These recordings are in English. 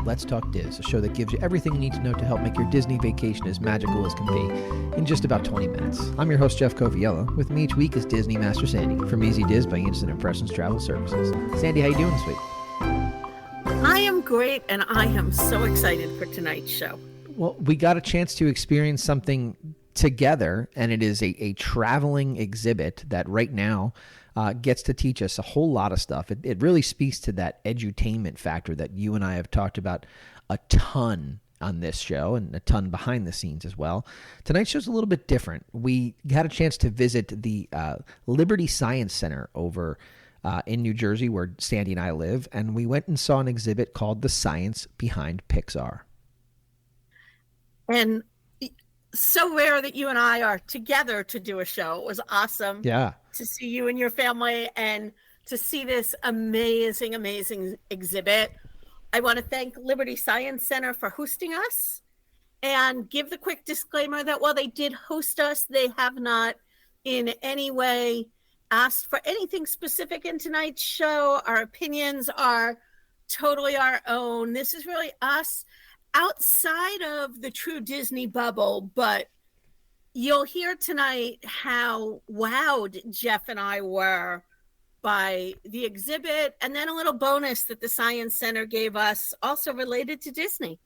Let's Talk Diz, a show that gives you everything you need to know to help make your Disney vacation as magical as can be in just about 20 minutes. I'm your host, Jeff Coviello. With me each week is Disney Master Sandy from Easy Diz by Instant Impressions Travel Services. Sandy, how you doing this week? I am great, and I am so excited for tonight's show. Well, we got a chance to experience something together, and it is a traveling exhibit that right now gets to teach us a whole lot of stuff. It really speaks to that edutainment factor that you and I have talked about a ton on this show and a ton behind the scenes as well. Tonight's show's a little bit different. We had a chance to visit the Liberty Science Center over in New Jersey, where Sandy and I live, and we went and saw an exhibit called The Science Behind Pixar. And so rare that you and I are together to do a show. It was awesome to see you and your family and to see this amazing, amazing exhibit. I want to thank Liberty Science Center for hosting us and give the quick disclaimer that while they did host us, they have not in any way asked for anything specific in tonight's show. Our opinions are totally our own. This is really us outside of the true Disney bubble, but you'll hear tonight how wowed Jeff and I were by the exhibit, and then a little bonus that the Science Center gave us also related to Disney.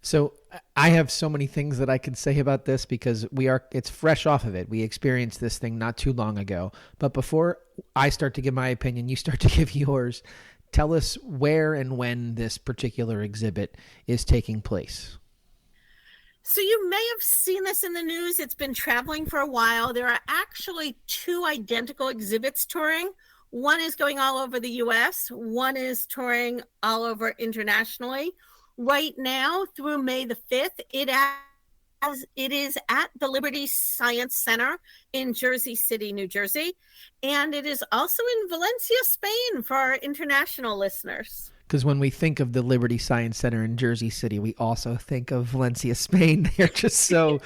So I have so many things that I can say about this because it's fresh off of it. We experienced this thing not too long ago. But before I start to give my opinion, you start to give yours. Tell us where and when this particular exhibit is taking place. So you may have seen this in the news. It's been traveling for a while. There are actually two identical exhibits touring. One is going all over the U.S. One is touring all over internationally. Right now, through May the 5th, it is at the Liberty Science Center in Jersey City, New Jersey. And it is also in Valencia, Spain for our international listeners. Because when we think of the Liberty Science Center in Jersey City, we also think of Valencia, Spain. They're just sister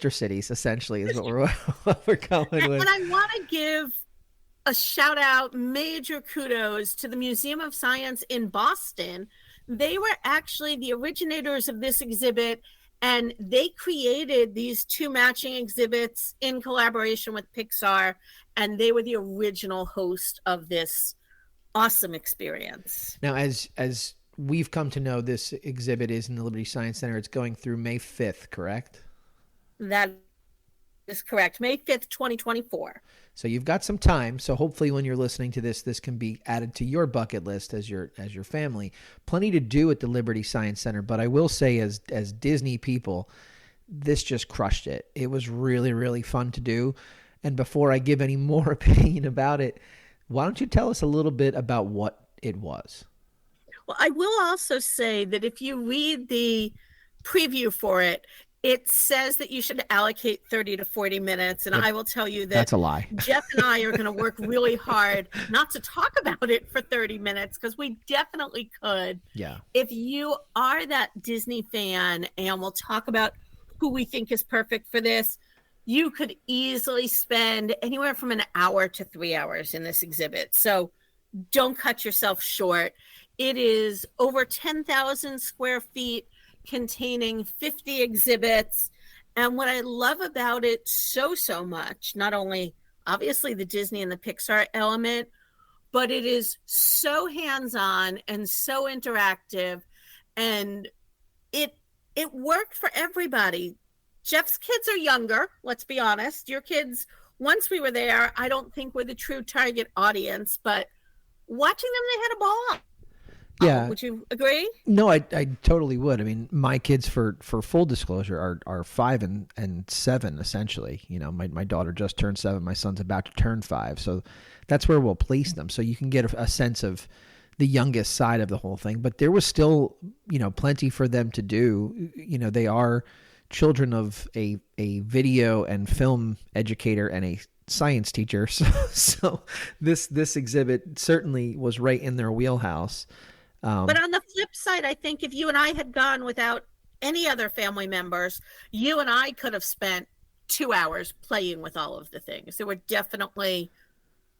cities, essentially, is what we're going with. And I want to give a shout out, major kudos to the Museum of Science in Boston. They were actually the originators of this exhibit, and they created these two matching exhibits in collaboration with Pixar, and they were the original host of this awesome experience. Now, as we've come to know, this exhibit is in the Liberty Science Center. It's going through May 5th, correct? That is correct. May 5th, 2024. So you've got some time. So hopefully when you're listening to this, this can be added to your bucket list as your family. Plenty to do at the Liberty Science Center. But I will say as Disney people, this just crushed it. It was really, really fun to do. And before I give any more opinion about it, why don't you tell us a little bit about what it was? Well, I will also say that if you read the preview for it, it says that you should allocate 30 to 40 minutes. And I will tell you that that's a lie. Jeff and I are going to work really hard not to talk about it for 30 minutes because we definitely could. Yeah. If you are that Disney fan, and we'll talk about who we think is perfect for this, you could easily spend anywhere from an hour to 3 hours in this exhibit. So don't cut yourself short. It is over 10,000 square feet, containing 50 exhibits. And what I love about it so much, not only obviously the Disney and the Pixar element, but it is so hands-on and so interactive, and it worked for everybody. Jeff's kids are younger, let's be honest. Your kids, once we were there, I don't think were the true target audience, but watching them, they had a ball. Yeah. Would you agree? No, I totally would. I mean, my kids, for full disclosure, are 5 and 7, essentially. You know, my daughter just turned 7. My son's about to turn 5. So that's where we'll place them. So you can get a sense of the youngest side of the whole thing. But there was still, plenty for them to do. They are children of a video and film educator and a science teacher. So this exhibit certainly was right in their wheelhouse. But on the flip side, I think if you and I had gone without any other family members, you and I could have spent 2 hours playing with all of the things. There were definitely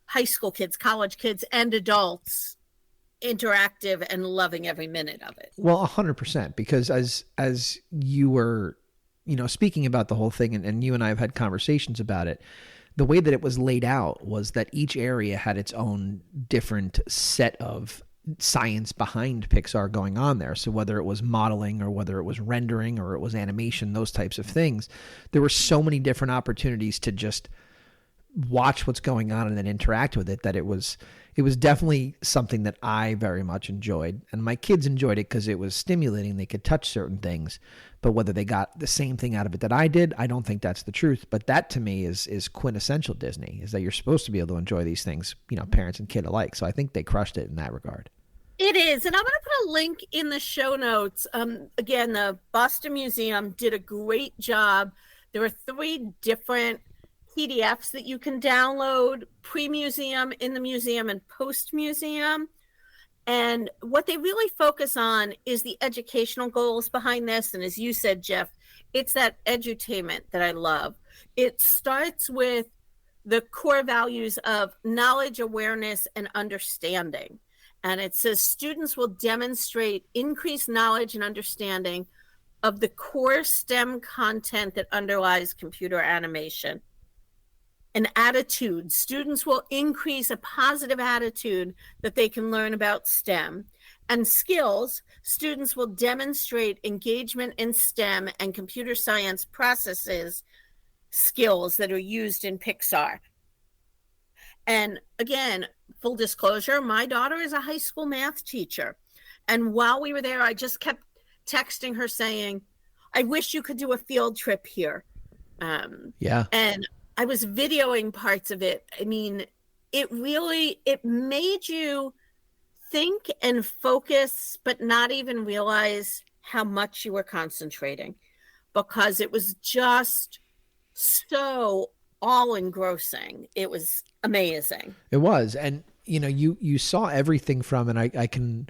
high school kids, college kids, and adults interactive and loving every minute of it. Well, 100%, because as you were, speaking about the whole thing, and you and I have had conversations about it, the way that it was laid out was that each area had its own different set of science behind Pixar going on there. So whether it was modeling or whether it was rendering or it was animation, those types of things, there were so many different opportunities to just watch what's going on and then interact with it, that it was definitely something that I very much enjoyed. And my kids enjoyed it because it was stimulating. They could touch certain things, but whether they got the same thing out of it that I did, I don't think that's the truth. But that to me is quintessential Disney, is that you're supposed to be able to enjoy these things, parents and kid alike. So I think they crushed it in that regard. It is. And I'm going to put a link in the show notes. Again, the Boston Museum did a great job. There are 3 different PDFs that you can download: pre-museum, in the museum, and post-museum. And what they really focus on is the educational goals behind this. And as you said, Jeff, it's that edutainment that I love. It starts with the core values of knowledge, awareness, and understanding. And it says students will demonstrate increased knowledge and understanding of the core STEM content that underlies computer animation. An attitude. Students will increase a positive attitude that they can learn about STEM. And skills. Students will demonstrate engagement in STEM and computer science processes skills that are used in Pixar. And again, full disclosure, my daughter is a high school math teacher. And while we were there, I just kept texting her saying, I wish you could do a field trip here. Yeah. And I was videoing parts of it. I mean, it made you think and focus, but not even realize how much you were concentrating, because it was just so all engrossing. It was amazing. It was. And you saw everything from, and I can,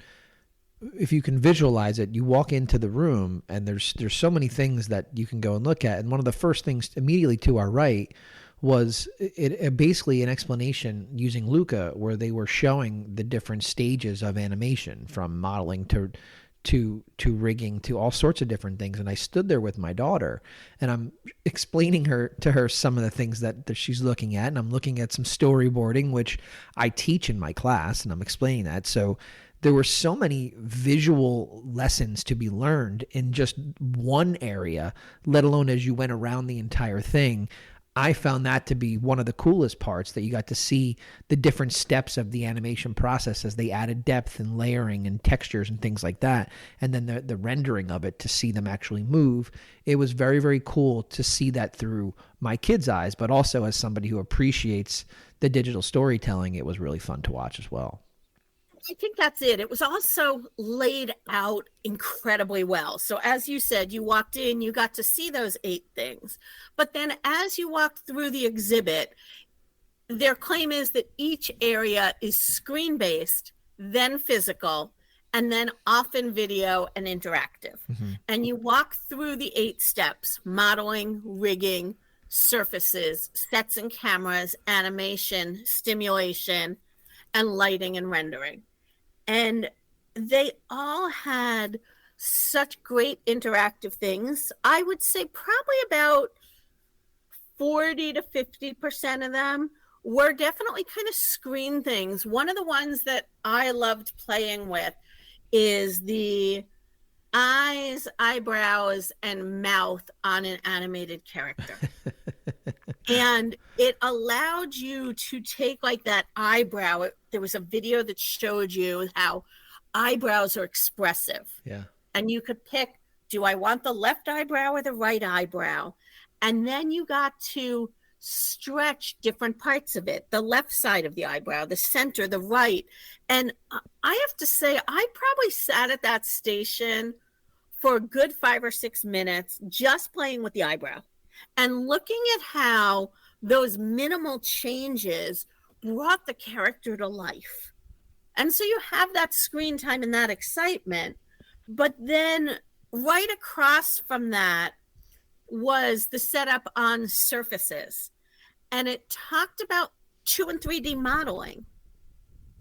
if you can visualize it, you walk into the room and there's so many things that you can go and look at. And one of the first things immediately to our right was it basically an explanation using Luca, where they were showing the different stages of animation, from modeling to rigging to all sorts of different things. And I stood there with my daughter and I'm explaining to her some of the things that she's looking at. And I'm looking at some storyboarding, which I teach in my class, and I'm explaining that. So there were so many visual lessons to be learned in just one area, let alone as you went around the entire thing. I found that to be one of the coolest parts, that you got to see the different steps of the animation process as they added depth and layering and textures and things like that. And then the rendering of it to see them actually move. It was very, very cool to see that through my kids' eyes, but also as somebody who appreciates the digital storytelling, it was really fun to watch as well. I think that's it. It was also laid out incredibly well. So as you said, you walked in, you got to see those 8 things. But then as you walked through the exhibit, their claim is that each area is screen-based, then physical, and then often video and interactive. Mm-hmm. And you walk through the 8 steps: modeling, rigging, surfaces, sets and cameras, animation, stimulation, and lighting and rendering. And they all had such great interactive things. I would say probably about 40 to 50% of them were definitely kind of screen things. One of the ones that I loved playing with is the eyes, eyebrows, and mouth on an animated character. And it allowed you to take like that eyebrow. There was a video that showed you how eyebrows are expressive. Yeah. And you could pick, do I want the left eyebrow or the right eyebrow? And then you got to stretch different parts of it, the left side of the eyebrow, the center, the right. And I have to say, I probably sat at that station for a good 5 or 6 minutes just playing with the eyebrow and looking at how those minimal changes brought the character to life. And so you have that screen time and that excitement. But then right across from that was the setup on surfaces. And it talked about 2 and 3D modeling.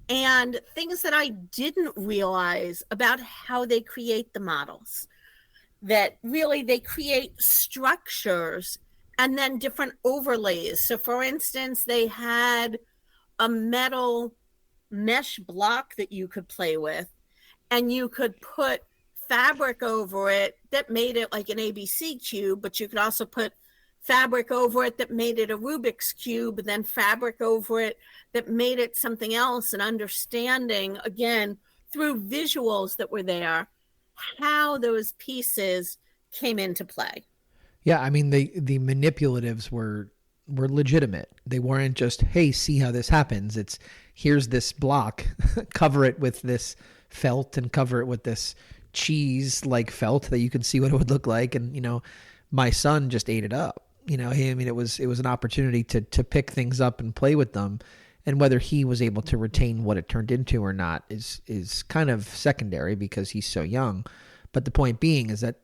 and things that I didn't realize about how they create the models. That really they create structures and then different overlays. So, for instance, they had a metal mesh block that you could play with, and you could put fabric over it that made it like an ABC cube, but you could also put fabric over it that made it a Rubik's cube, and then fabric over it that made it something else, and understanding, again, through visuals that were there, how those pieces came into play. Yeah, I mean the manipulatives were legitimate. They weren't just, hey, see how this happens. It's, here's this block, cover it with this felt and cover it with this cheese like felt that you can see what it would look like. And my son just ate it up. I mean, it was an opportunity to pick things up and play with them. And whether he was able to retain what it turned into or not is kind of secondary because he's so young. But the point being is that,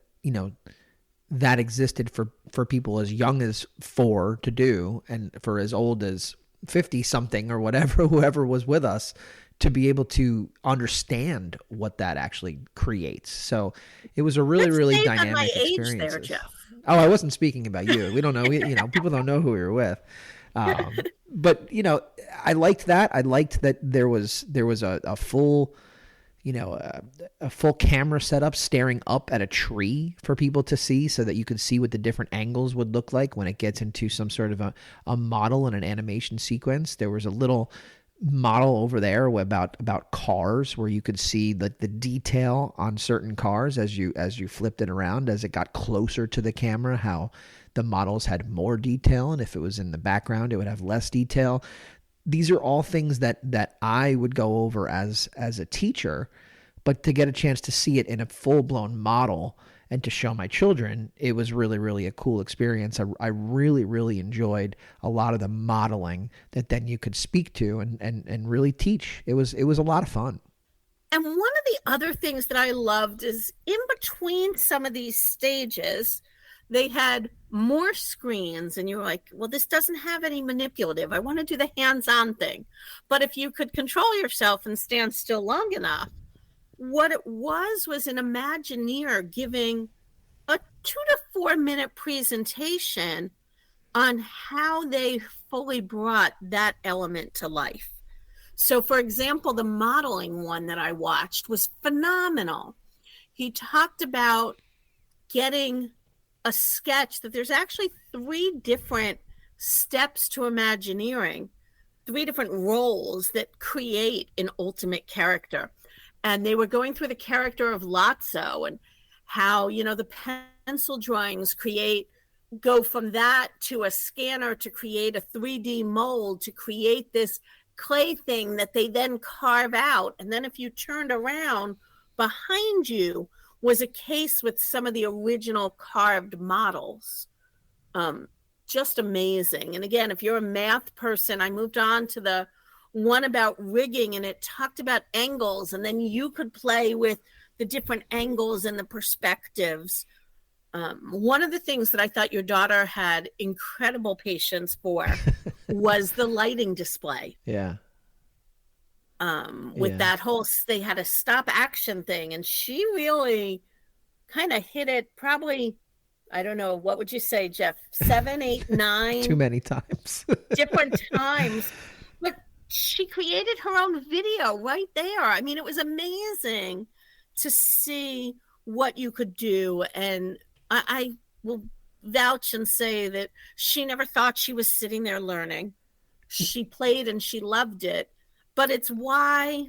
that existed for people as young as 4 to do, and for as old as 50 something or whatever, whoever was with us, to be able to understand what that actually creates. So it was a really dynamic experience. Oh, I wasn't speaking about you. We don't know, people don't know who we were with. But I liked that. I liked that there was a full, a full camera setup staring up at a tree for people to see, so that you could see what the different angles would look like when it gets into some sort of a model and an animation sequence. There was a little model over there about cars where you could see the detail on certain cars as you flipped it around, as it got closer to the camera, how the models had more detail, and if it was in the background, it would have less detail. These are all things that I would go over as a teacher, but to get a chance to see it in a full-blown model and to show my children, it was really a cool experience. I really enjoyed a lot of the modeling that then you could speak to and really teach. It was a lot of fun. And one of the other things that I loved is in between some of these stages, they had more screens, and you were like, well, this doesn't have any manipulative. I want to do the hands-on thing. But if you could control yourself and stand still long enough, what it was an Imagineer giving a 2 to 4 minute presentation on how they fully brought that element to life. So, for example, the modeling one that I watched was phenomenal. He talked about getting a sketch that there's actually 3 different steps to Imagineering, 3 different roles that create an ultimate character. And they were going through the character of Lotso and how, the pencil drawings go from that to a scanner to create a 3D mold to create this clay thing that they then carve out. And then if you turned around, behind you was a case with some of the original carved models. Just amazing. And again, if you're a math person, I moved on to the one about rigging, and it talked about angles, and then you could play with the different angles and the perspectives. One of the things that I thought your daughter had incredible patience for was the lighting display. Yeah. With that whole, they had a stop action thing, and she really kind of hit it probably, I don't know, what would you say, Jeff? 7, 8, 9? Too many times. Different times. But she created her own video right there. I mean, it was amazing to see what you could do. And I will vouch and say that she never thought she was sitting there learning. She played and she loved it. But it's why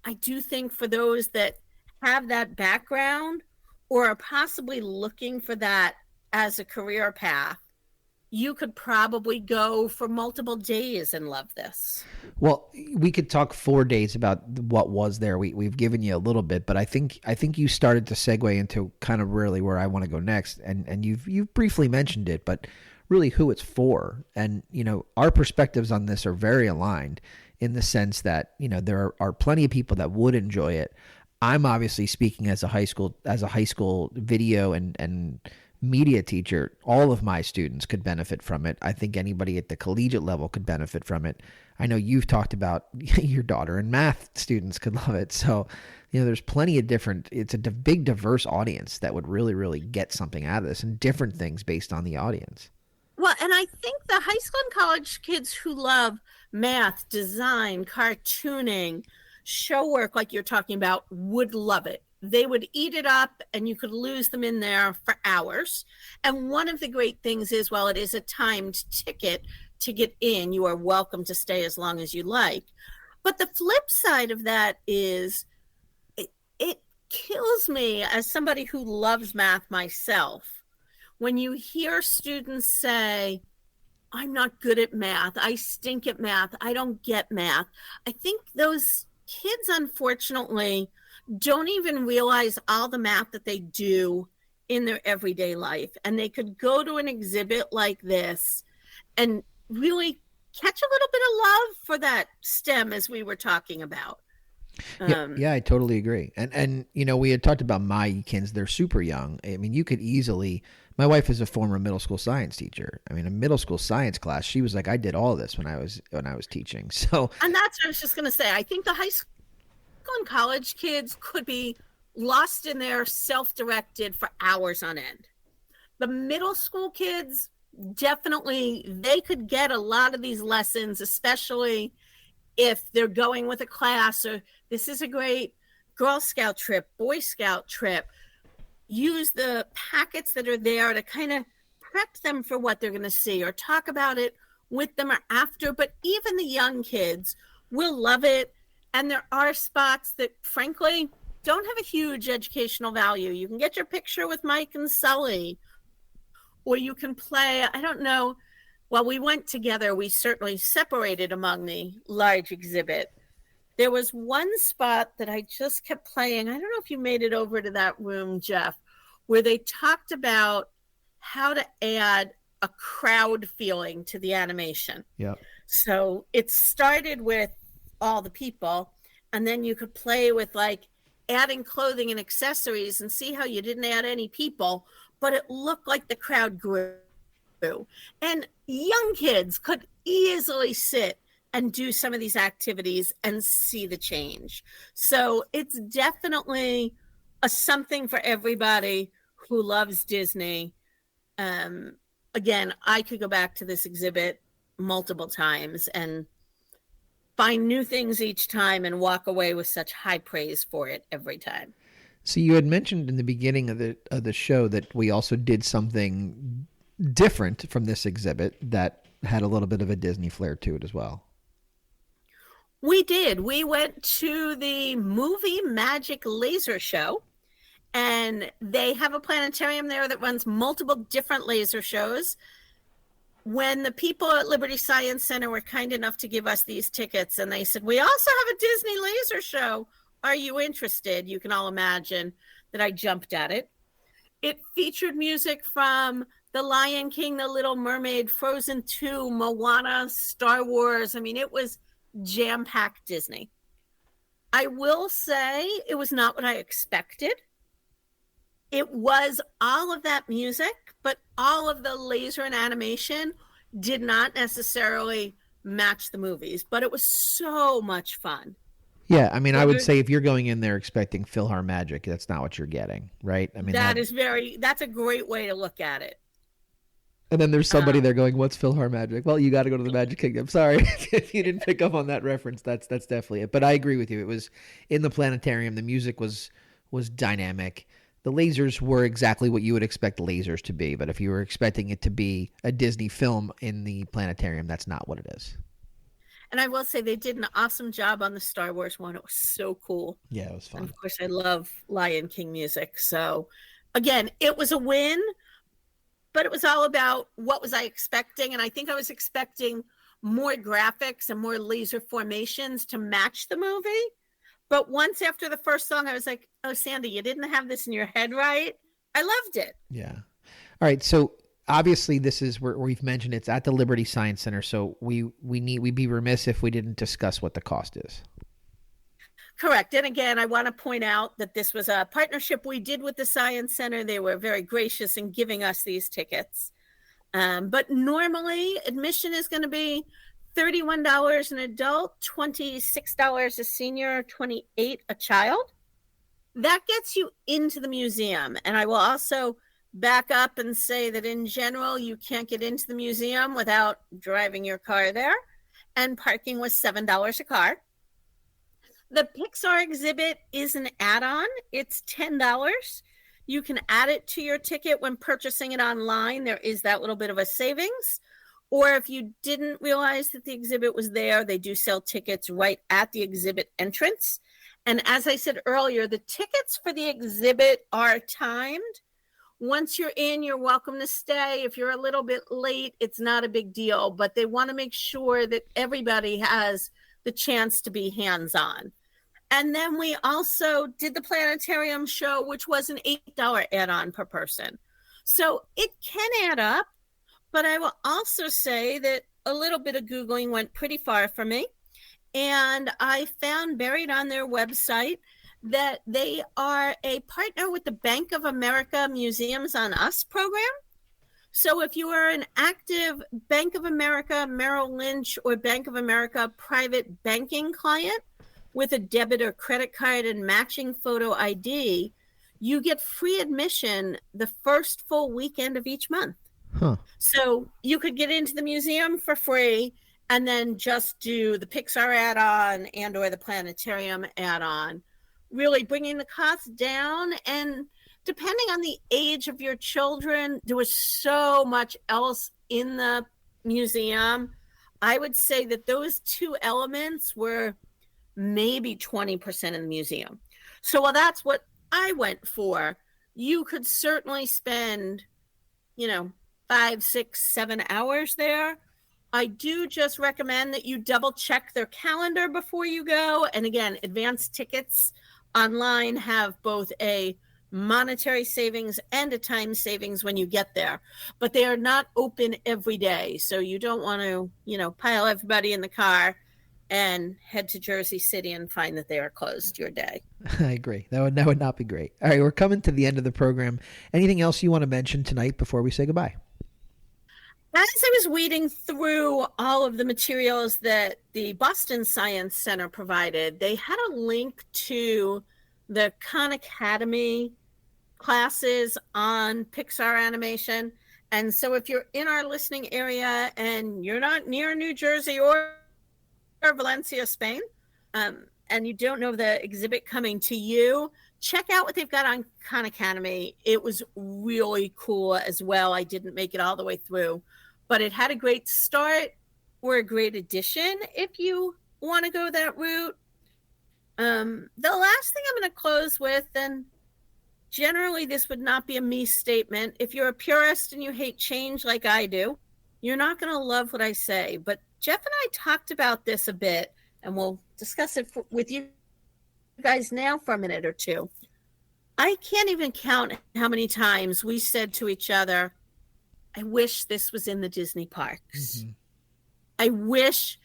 I do think for those that have that background or are possibly looking for that as a career path, you could probably go for multiple days and love this. Well, we could talk 4 days about what was there. We've given you a little bit, but I think you started to segue into kind of really where I want to go next, and you've briefly mentioned it, but really who it's for. And our perspectives on this are very aligned in the sense that there are plenty of people that would enjoy it. I'm obviously speaking as a high school video and media teacher, all of my students could benefit from it. I think anybody at the collegiate level could benefit from it. I know you've talked about your daughter and math students could love it. So, there's plenty of different, it's a big diverse audience that would really, really get something out of this, and different things based on the audience. Well, and I think the high school and college kids who love math, design, cartooning, show work, like you're talking about, would love it. They would eat it up, and you could lose them in there for hours. And one of the great things is, while it is a timed ticket to get in, you are welcome to stay as long as you like. But the flip side of that is it kills me as somebody who loves math myself when you hear students say, I'm not good at math, I stink at math, I don't get math. I think those kids, unfortunately, don't even realize all the math that they do in their everyday life. And they could go to an exhibit like this and really catch a little bit of love for that STEM, as we were talking about. Yeah, I totally agree. And we had talked about my kids, they're super young. I mean, you could easily, my wife is a former middle school science teacher. I mean, a middle school science class, she was like, I did all of this when I was teaching. So, and that's what I was just going to say. I think the high school and college kids could be lost in their self-directed for hours on end. The middle school kids, definitely, they could get a lot of these lessons, especially if they're going with a class, or this is a great Girl Scout trip, Boy Scout trip. Use the packets that are there to kind of prep them for what they're going to see, or talk about it with them or after. But even the young kids will love it. And there are spots that, frankly, don't have a huge educational value. You can get your picture with Mike and Sully, or you can play, I don't know. While we went together, we certainly separated among the large exhibit. There was one spot that I just kept playing. I don't know if you made it over to that room, Jeff, where they talked about how to add a crowd feeling to the animation. Yeah. So it started with all the people, and then you could play with like adding clothing and accessories and see how you didn't add any people, but it looked like the crowd grew. And young kids could easily sit and do some of these activities and see the change. So it's definitely something for everybody who loves Disney. Again, I could go back to this exhibit multiple times and find new things each time and walk away with such high praise for it every time. So you had mentioned in the beginning of the show that we also did something different from this exhibit that had a little bit of a Disney flair to it as well. We did. We went to the Movie Magic Laser Show, and they have a planetarium there that runs multiple different laser shows. When the people at Liberty Science Center were kind enough to give us these tickets, and they said, we also have a Disney laser show. Are you interested? You can all imagine that I jumped at it. It featured music from The Lion King, The Little Mermaid, Frozen 2, Moana, Star Wars. I mean, it was jam-packed Disney. I will say it was not what I expected. It was all of that music, but all of the laser and animation did not necessarily match the movies, but it was so much fun. Yeah, I mean, I would say if you're going in there expecting Philhar Magic, that's not what you're getting, right? I mean, that's a great way to look at it. And then there's somebody there going, what's Philhar Magic? Well, you got to go to the Magic Kingdom. Sorry if you didn't pick up on that reference. That's definitely it. But I agree with you. It was in the planetarium. The music was dynamic. The lasers were exactly what you would expect lasers to be. But if you were expecting it to be a Disney film in the planetarium, that's not what it is. And I will say they did an awesome job on the Star Wars one. It was so cool. Yeah, it was fun. And of course, I love Lion King music. So, again, it was a win, but it was all about what was I expecting. And I think I was expecting more graphics and more laser formations to match the movie. But once after the first song, I was like, oh, Sandy, you didn't have this in your head right. I loved it. Yeah. All right. So obviously this is where we've mentioned it's at the Liberty Science Center. So we'd be remiss if we didn't discuss what the cost is. Correct. And again, I want to point out that this was a partnership we did with the Science Center. They were very gracious in giving us these tickets. But normally admission is going to be $31 an adult, $26 a senior, $28 a child. That gets you into the museum. And I will also back up and say that in general, you can't get into the museum without driving your car there. And parking was $7 a car. The Pixar exhibit is an add-on. It's $10. You can add it to your ticket when purchasing it online. There is that little bit of a savings. Or if you didn't realize that the exhibit was there, they do sell tickets right at the exhibit entrance. And as I said earlier, the tickets for the exhibit are timed. Once you're in, you're welcome to stay. If you're a little bit late, it's not a big deal, but they want to make sure that everybody has the chance to be hands-on. And then we also did the planetarium show, which was an $8 add-on per person. So it can add up, but I will also say that a little bit of Googling went pretty far for me. And I found buried on their website that they are a partner with the Bank of America Museums on Us program. So if you are an active Bank of America, Merrill Lynch, or Bank of America private banking client with a debit or credit card and matching photo ID, you get free admission the first full weekend of each month. Huh. So you could get into the museum for free and then just do the Pixar add-on and or the planetarium add-on, really bringing the cost down. And depending on the age of your children, there was so much else in the museum. I would say that those two elements were maybe 20% in the museum. So while that's what I went for, you could certainly spend, 5, 6, 7 hours there. I do just recommend that you double check their calendar before you go. And again, advanced tickets online have both a monetary savings and a time savings when you get there, but they are not open every day. So you don't want to, pile everybody in the car and head to Jersey City and find that they are closed your day. I agree. That would not be great. All right, we're coming to the end of the program. Anything else you want to mention tonight before we say goodbye? As I was weeding through all of the materials that the Boston Science Center provided, they had a link to the Khan Academy classes on Pixar animation. And so if you're in our listening area and you're not near New Jersey or Valencia, Spain, and you don't know the exhibit coming to you, check out what they've got on Khan Academy. It was really cool as well. I didn't make it all the way through, but it had a great start or a great addition if you want to go that route. The last thing I'm going to close with, and generally this would not be a me statement, if you're a purist and you hate change like I do, you're not going to love what I say, but Jeff and I talked about this a bit, and we'll discuss it with you guys now for a minute or two. I can't even count how many times we said to each other, I wish this was in the Disney parks. Mm-hmm. I wish,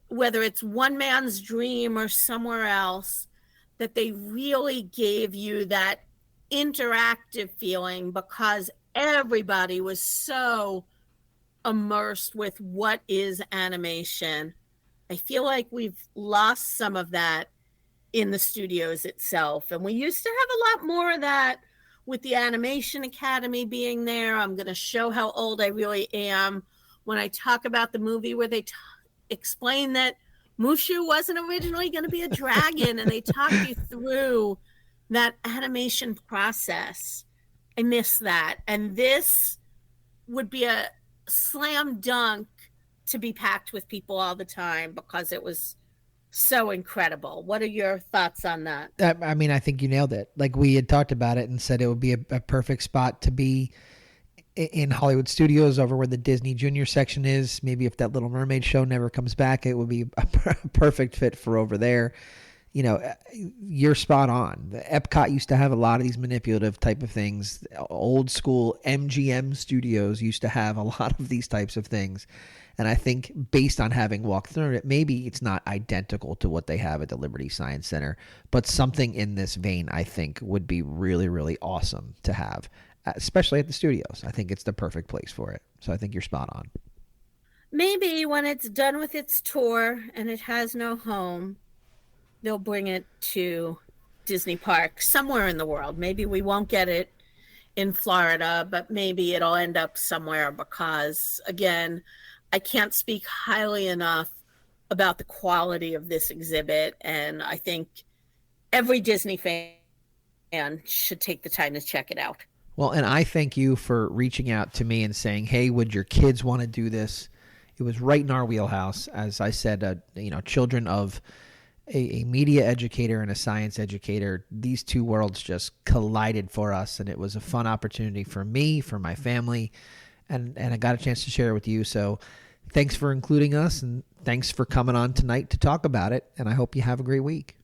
whether it's one man's dream or somewhere else, that they really gave you that interactive feeling, because everybody was so immersed with what is animation. I feel like we've lost some of that in the studios itself. And we used to have a lot more of that with the Animation Academy being there. I'm going to show how old I really am when I talk about the movie where they explain that Mushu wasn't originally going to be a dragon, and they talk you through that animation process. I miss that. And this would be a slam dunk to be packed with people all the time because it was so incredible. What are your thoughts on that? I mean, I think you nailed it. Like, we had talked about it and said it would be a perfect spot to be in Hollywood Studios, over where the Disney Junior section is. Maybe if that Little Mermaid show never comes back, it would be a perfect fit for over there. You know, you're spot on. The Epcot used to have a lot of these manipulative type of things. Old school MGM studios used to have a lot of these types of things. And I think based on having walked through it, maybe it's not identical to what they have at the Liberty Science Center, but something in this vein I think would be really, really awesome to have, especially at the studios. I think it's the perfect place for it. So I think you're spot on. Maybe when it's done with its tour and it has no home, they'll bring it to Disney Park somewhere in the world. Maybe we won't get it in Florida, but maybe it'll end up somewhere because, again, I can't speak highly enough about the quality of this exhibit, and I think every Disney fan should take the time to check it out. Well, and I thank you for reaching out to me and saying, hey, would your kids want to do this? It was right in our wheelhouse. As I said, children of a media educator and a science educator, these two worlds just collided for us, and it was a fun opportunity for me, for my family, and I got a chance to share it with you. So thanks for including us, and thanks for coming on tonight to talk about it, and I hope you have a great week.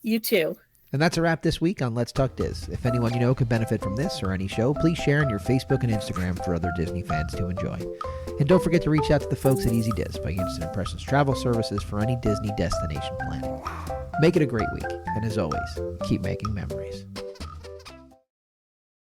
You too. And that's a wrap this week on Let's Talk Diz. If anyone you know could benefit from this or any show, please share on your Facebook and Instagram for other Disney fans to enjoy. And don't forget to reach out to the folks at Easy Diz by Instant Impressions Travel Services for any Disney destination planning. Make it a great week, and as always, keep making memories.